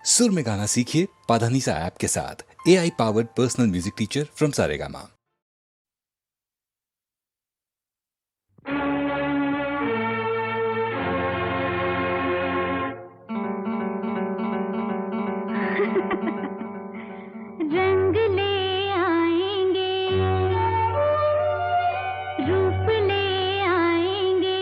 सुर में गाना सीखिए पाधानीसा ऐप के साथ। AI powered personal music teacher from Saregama. रंग ले आएंगे, रूप ले आएंगे,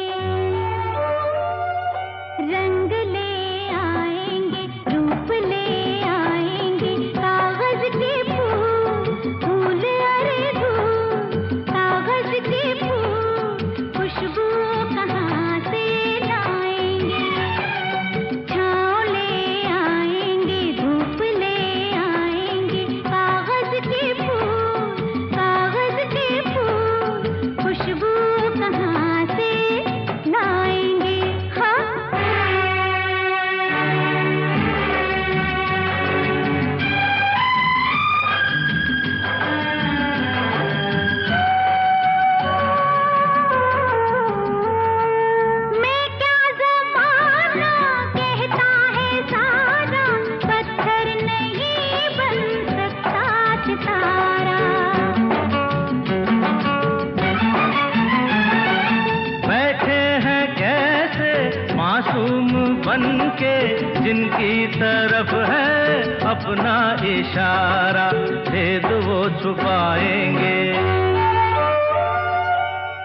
रंग ले आएंगे, रूप ले आएंगे, कागज के फूल, फूल अरे फूल, कागज के फूल, खुशबू कहाँ से लाएंगे, छाँव ले आएंगे, धूप ले आएंगे, कागज के फूल, खुशबू कहाँ से लाएंगे। हाँ मैं क्या ज़माना कहता है सारा, पत्थर नहीं बन सकता सितारा। बैठे हैं कैसे मासूम बनके, जिनकी तरफ है अपना इशारा, भेद वो छुपाएंगे,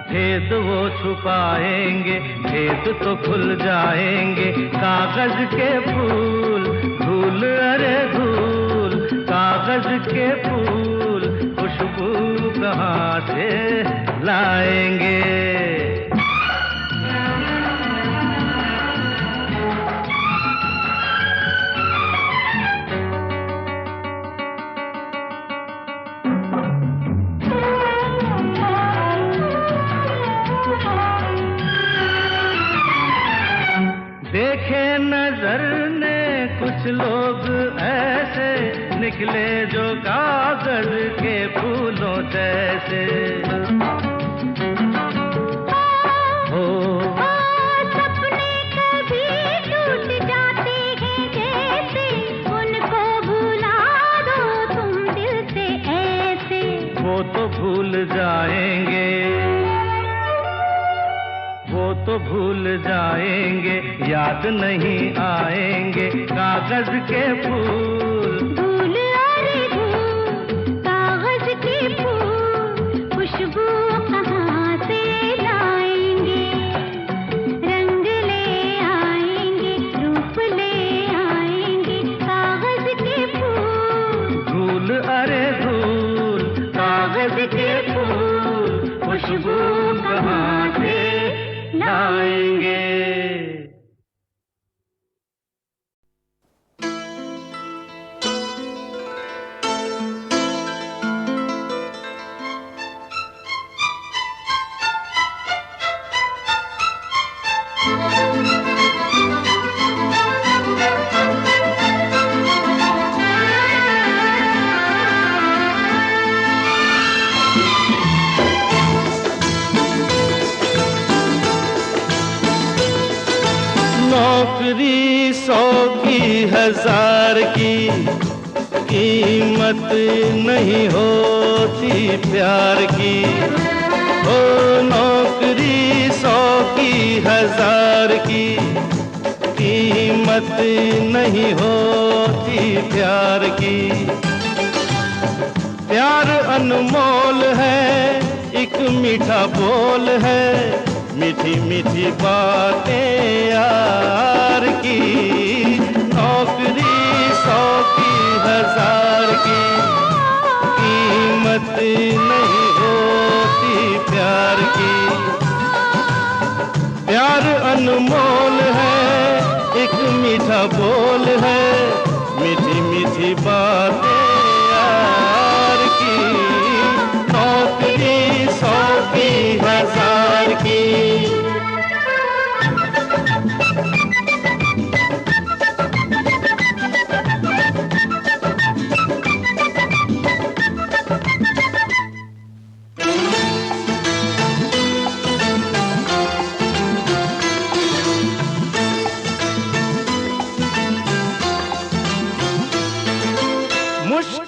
भेद वो छुपाएंगे, भेद तो खुल जाएंगे, कागज के फूल, धूल अरे धूल, कागज के फूल, खुशबू कहाँ से लाएंगे। देखे नजर ने कुछ लोग ऐसे, निकले जो कागज के फूलों जैसे। हो सपने कभी टूट जाते हैं जैसे, उनको भुला दो तुम दिल से ऐसे। वो तो भूल जाएंगे, वो तो भूल जाएंगे, याद नहीं आएंगे, कागज के फूल, धूल अरे धूल, कागज के फूल, खुशबू कहाँ से लाएंगे, रंग ले आएंगे, रूप ले आएंगे, कागज के फूल, धूल अरे धूल, कागज के फूल, खुशबू कहाँ से लाएंगे। नौकरी 100 की 1000 की कीमत नहीं होती प्यार की। ओ नौकरी 100 की 1000 की कीमत नहीं होती प्यार की। प्यार अनमोल है, एक मीठा बोल है, मीठी मीठी बातें यार की। नौकरी 100 की 1000 की कीमत नहीं होती प्यार की। प्यार अनमोल है, एक मीठा बोल है, मीठी मीठी बातें यार की। नौकरी 100 की 1000 की।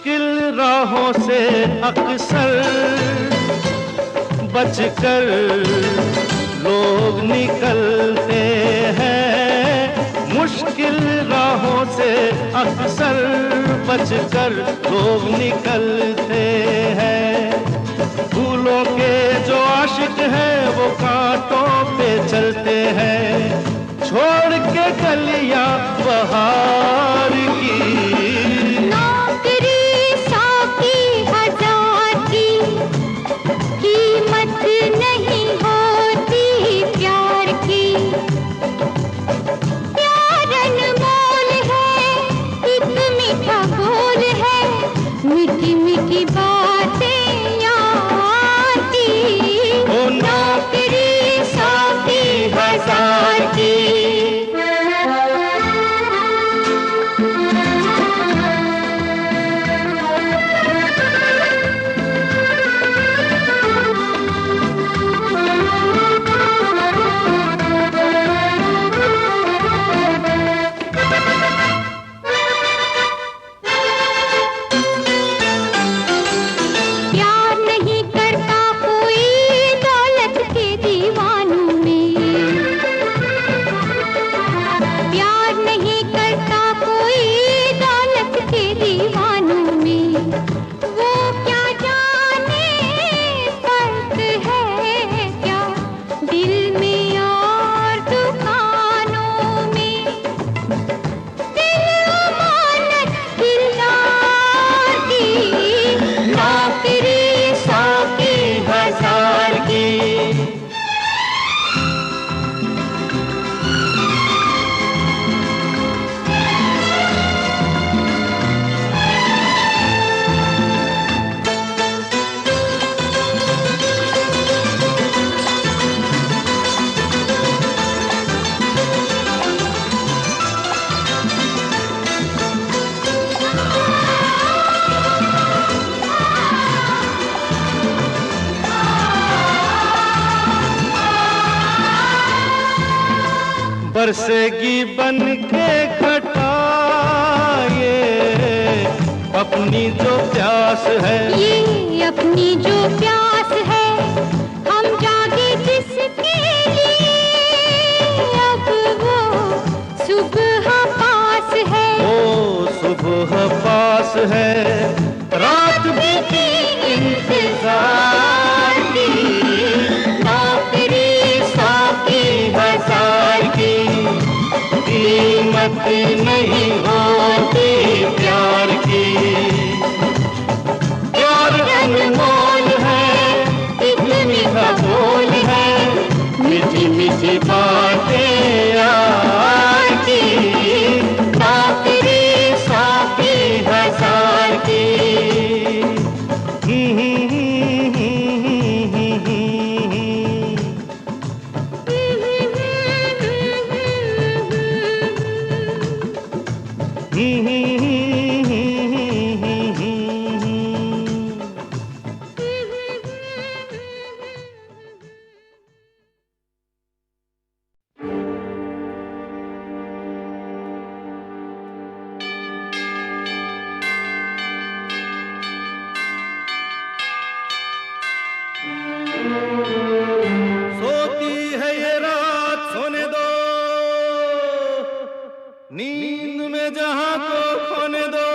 मुश्किल राहों से अक्सर बचकर लोग निकलते हैं, मुश्किल राहों से अक्सर बचकर लोग निकलते हैं। फूलों के जो आशिक हैं वो कांटों पे चलते हैं, छोड़ के कलियां बहार की। नौकरी 100 की 1000 की कीमत नहीं होती प्यार की। प्यार अनमोल है, एक मीठा बोल है, मीठी मीठी बातें यार की। ओ नौकरी 100 की 1000 की। प्यार नहीं करता कोई दौलत के दीवानों में, प्यार नहीं करता कोई दौलत के दीवानों में। वो क्या जाने फर्क है क्या दिल में और दुकानों में। दिल अमानत दिलदार की, नौकरी 100 की 1000 की। बरसेगी बन के घटा ये अपनी जो प्यास है, ये अपनी जो प्यास है, हम जागे जिसके लिए अब वो सुबह पास है। ओ सुबह पास है, रात बीती इंतजार की। नौकरी 100 की 1000 की कीमत नहीं होती प्यार की। प्यार अनमोल है, एक मीठा बोल है, मीठी मीठी बातें यार की। नौकरी 100 की 1000 की। सोती है ये रात सोने दो, नींद में जहां को खोने दो।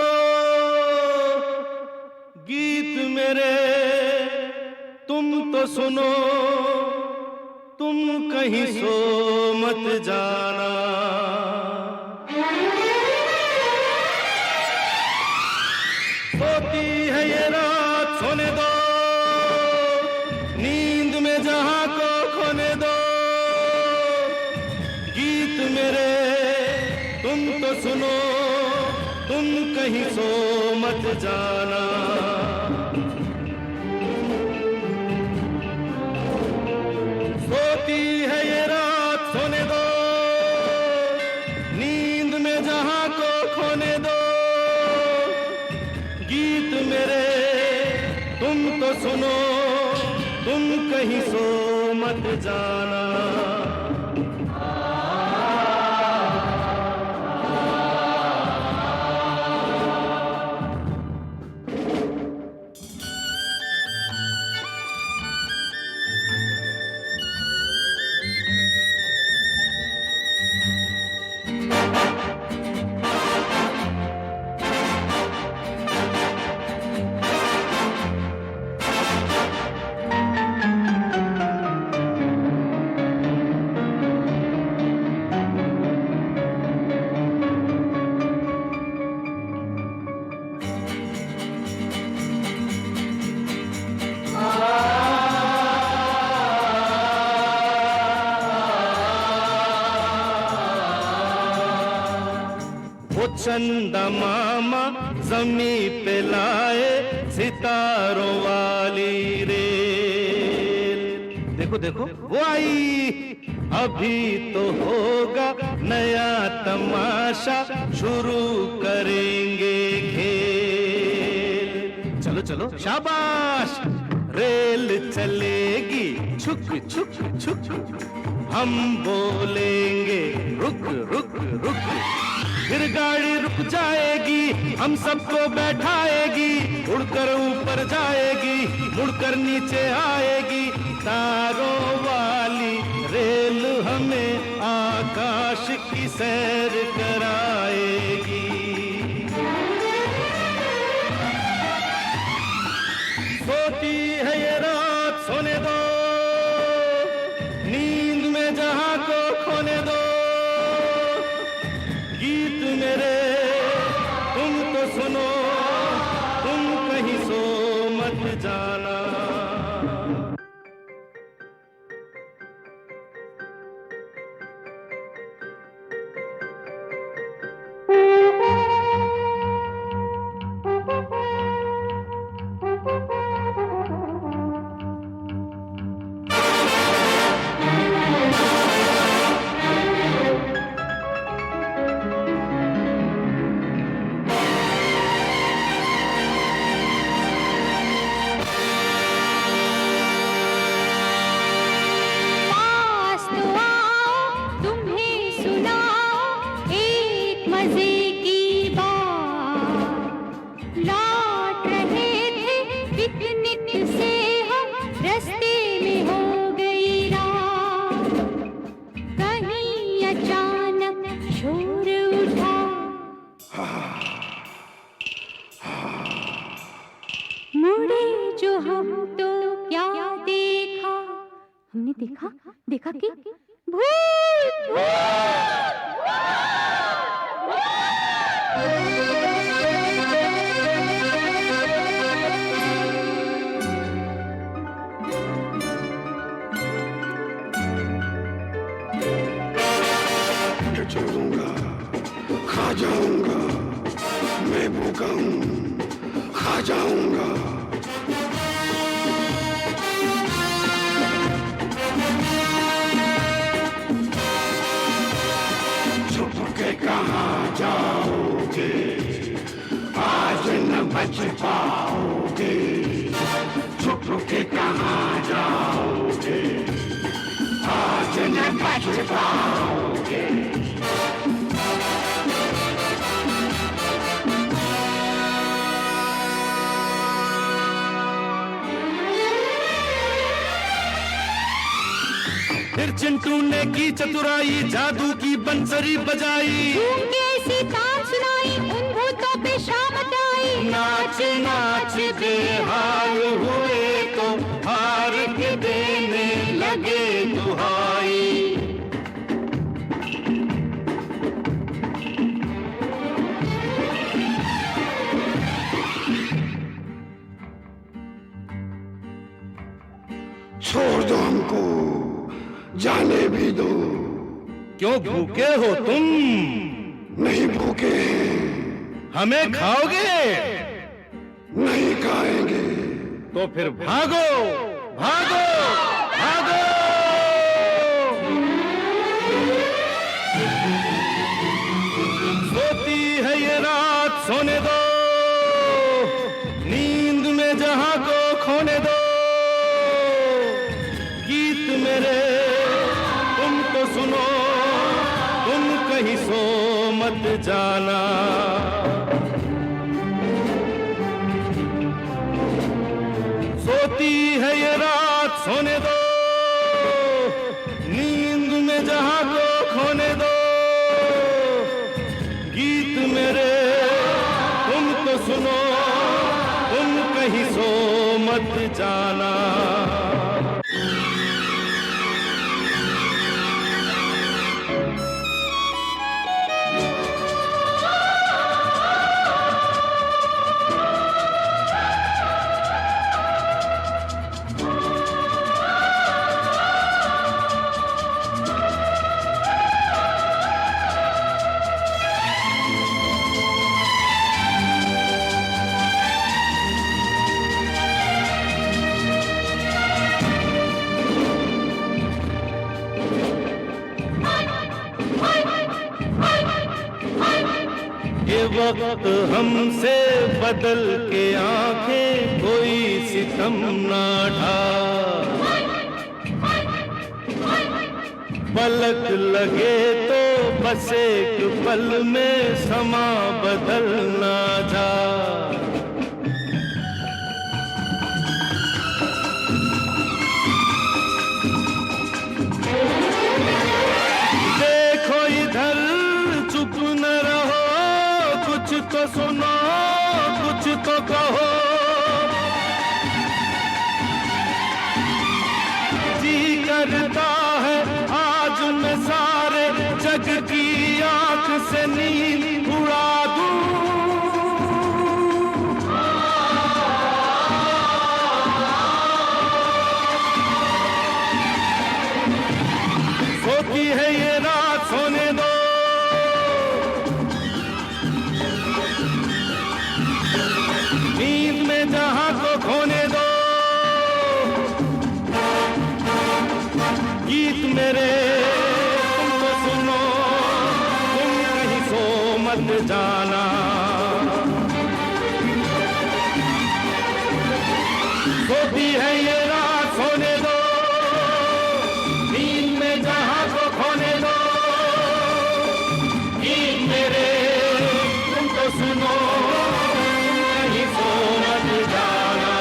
गीत मेरे तुम तो सुनो, तुम कहीं सो मत जाना। सोती है ये रात सोने दो, नींद में जहां को खोने दो। गीत मेरे तुम तो सुनो, तुम कहीं सो मत जाना। सोती है ये रात सोने दो, नींद में जहां को खोने दो। गीत मेरे तुम तो सुनो, तुम कहीं सो मत जाना। चंदा मामा जमी पे लाए सितारों वाली रेल। देखो देखो वो आई, अभी तो होगा नया तमाशा, शुरू करेंगे खेल। चलो चलो शाबाश, रेल चलेगी छुक छुक छुक, हम बोलेंगे रुक रुक रुक, फिर गाड़ी रुक जाएगी, हम सबको बैठाएगी, उड़कर ऊपर जाएगी, मुड़कर नीचे आएगी। तारों वाली रेल हमें आकाश की सैर कराएगी। सोती है ये रात सोने दो, नींद में जहां को खोने दो। गीत मेरे तुम तो सुनो, तुम कहीं सो मत जाना। पास तो आओ, तुम्हें सुनाओ एक मजे की बात। लौट रहे थे पिकनिक से हम, रास्ते में हो गई रात। कहीं अचानक शोर उठा, मुड़े जो हम तो क्या देखा, हमने देखा देखा कि भूत चलूंगा, खा जाऊंगा, मैं भूखा हूँ, खा जाऊंगा। छुप के कहाँ जाओगे, आज न बच पाओगे। छुप के कहाँ जाओगे, आज न बच पाओगे। फिर चिंटू ने की चतुराई, जादू की बंसरी बजाई, झूम के ऐसी तान सुनाई, उन भूतों पे शामत आई। नाच नाच बेहाल हुए तो हार के देने लगे दुहाई। छोड़ दो हमको, जाने भी दो। क्यों भूखे हो तुम? नहीं भूखे हैं, हमें खाओगे? नहीं खाएंगे। तो फिर भागो भागो भागो। सोती है ये रात सोने दो, नींद में जहां को खोने दो। गीत मेरे तुम तो सुनो, तुम कहीं सो मत जाना। सोती है ये रात सोने दो, नींद में जहां को खोने दो। गीत मेरे तुम तो सुनो, तुम कहीं सो मत जाना। वक्त हमसे बदल के आंखें कोई सितम ना ढा, पलक लगे तो बस एक पल में समा बदल ना जा। देखो इधर चुप न रहो, कुछ तो सुनो कुछ तो कहो, जी करता है आज मैं सारे जग की आंख से नींद उड़ा दूं। सोती है ये रात सोने दो, नींद में जहां को खोने दो, गीत मेरे तुम तो सुनो, तुम कहीं सो मत जाना। सोती है ये रात सोने दो, नींद में जहां को खोने दो, गीत मेरे तुम तो सुनो, तुम कहीं सो मत जाना।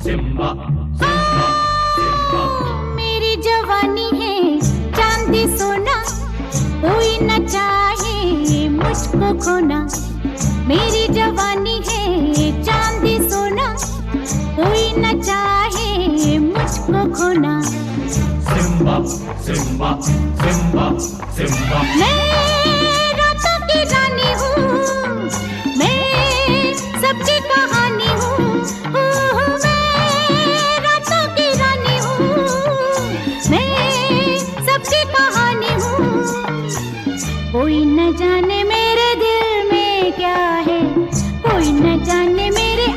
सिम्बा सिम्बा सिम्बा मेरी जवानी है चांदी सोना, कोई न चाहे मुझको खोना। मेरी जवानी है चांदी सोना, कोई न चाहे मुझको खोना। सिम्बा सिम्बा सिम्बा सिम्बा मैं रातों की रानी हूँ, मैं सबकी कहानी हूँ। मैं रातों की रानी हूँ, मैं सबकी कहानी हूँ। कोई न जाने मेरे दिल में क्या है, कोई न जाने मेरे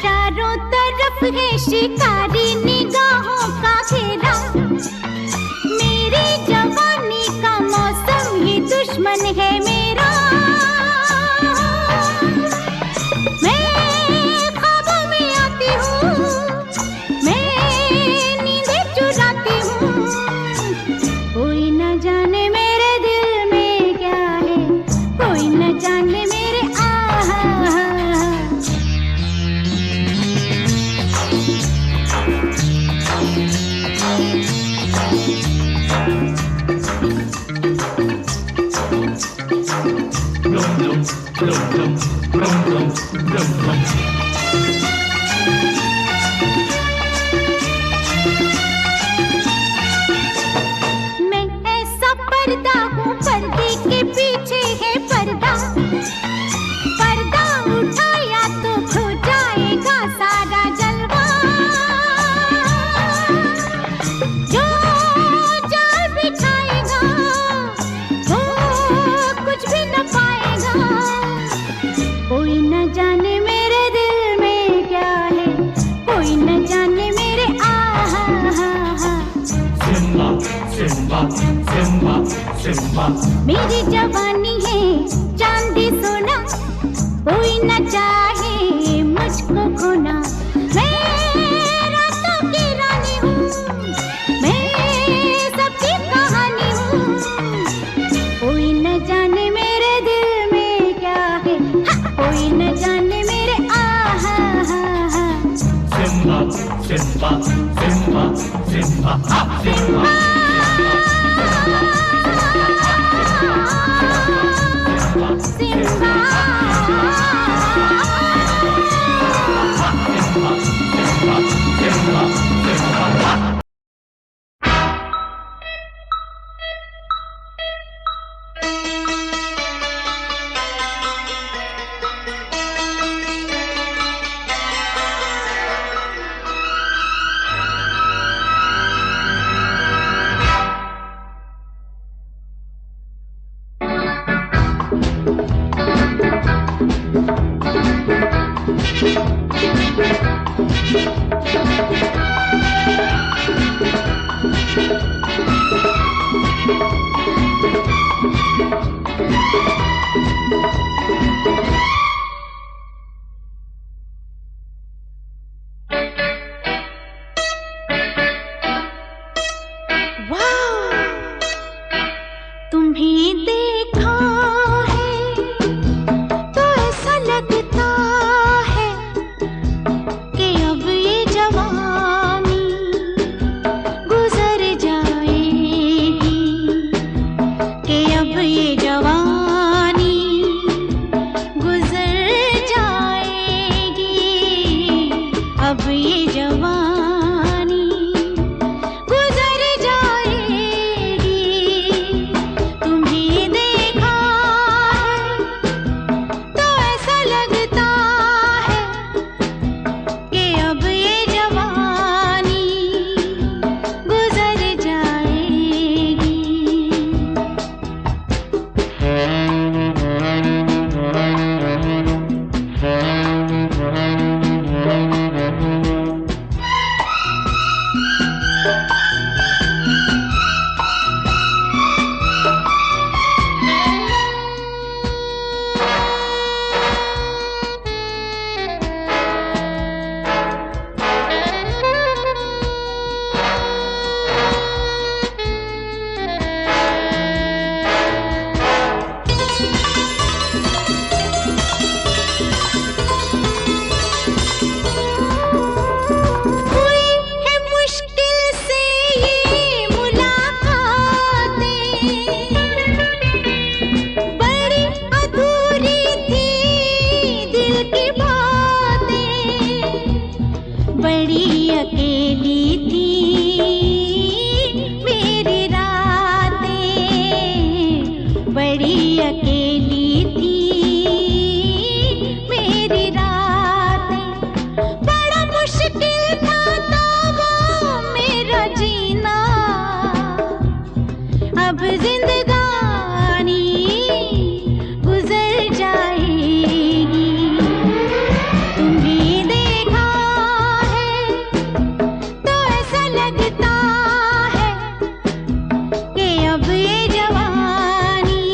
चारों तरफ है शिकारी निगाहों का घेरा। मेरी जवानी का मौसम ही दुश्मन है मेरा। मैं ख्वाबों में आती हूँ, मैं नींदें चुराती हूँ। कोई न जाने मेरे दिल में क्या है, कोई न जाने मेरे मैं ऐसा पर्दा हूँ, पर्दे के पीछे है पर्दा। पर्दा उठाया तो खो जाएगा सारा जलवा। जो जाल बिछाएगा वो कुछ भी न पाएगा। कोई न जाने मेरे दिल में क्या है, कोई न जाने मेरे सिम्बा सिम्बा सिम्बा सिम्बा। मेरी जवानी है चांदी सोना, कोई न चाहे मुझको खोना। मैं रातों की रानी हूँ, मैं सबकी कहानी हूँ। कोई न जाने मेरे दिल में क्या है, कोई न जाने मेरे Simba Simba Simba Simba Simba. Simba तुम्हें देखा है तो ऐसा लगता है कि अब ये जवानी गुजर जाएगी, कि अब ये जवानी गुजर जाएगी, अब ये जवानी गुजर जाएगी। तुम्हें देखा है तो ऐसा लगता है कि अब ये जवानी गुजर जाएगी। बड़ी अकेली थी मेरी रातें, बड़ी अकेली थी मेरी रातें। बड़ा मुश्किल था तो मेरा जीना, अब जिंदगानी गुजर जाएगी। तुम्हें देखा है तो ऐसा लगता है कि अब ये जवानी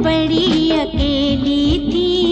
बड़ी अकेली थी।